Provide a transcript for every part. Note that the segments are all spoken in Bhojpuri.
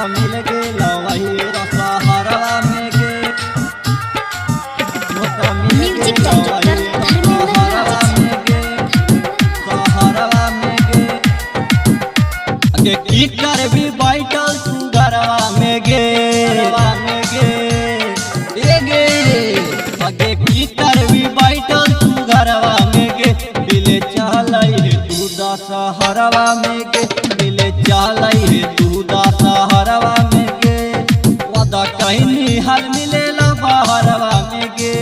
मौका मिल गेल वही दशहरवा में गे मौका मिल गेल वही दशहरवा में गे दशहरवा में गे की करबी बैठल सुगरवा में गे आगे की करबी बैठल सुगरवा में गे दिले चलै तू दशहरवा में गे दिले चलै तू दशहरवा में गे वदा कहनी हल मिलेला बहरवा में गे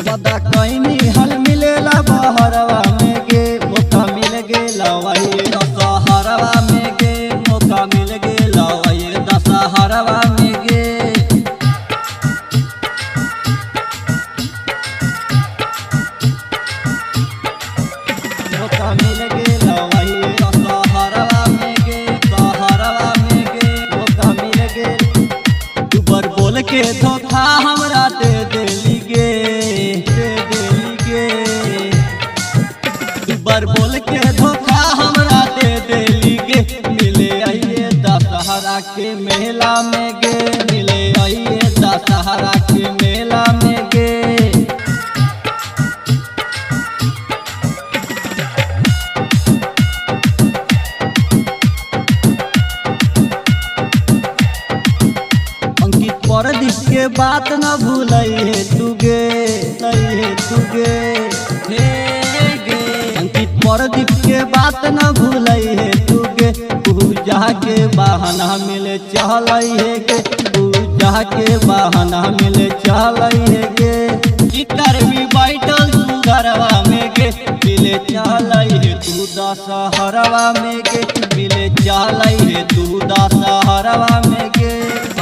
वदा कहनी हल मिलेला बहरवा में गे मौका मिल गेल वही दशहरवा में गे मौका मिल गेल वही दशहरवा में गे मौका मिल गेल वही दशहरवा में गे दशहरवा में गे मौका मिल गेल दुबर बोल के धोखा हमरा दे देली गे दुबर बोल के धोखा हमरा दे देली गे मिले आइए दशहरा के मेला में गे मिले आइए दशहरा के मेला में गे अंकित परदीप के बात न भूलै तू गे हे गे अंकित परदीप के बात न भूलै तू गे पूजा के बहाना मिले चलै गे पूजा के बहाना मिले चलै गे की करबी बैठल सुगरवा में गे मिले चलै तू दशहरवा में गे मिले चलै तू दशहरवा में गे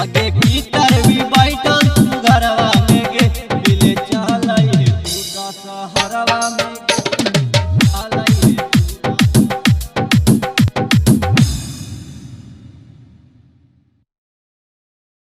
आगे की करबी बैठल सुगरवा में गे मिले चलै तू दशहरवा में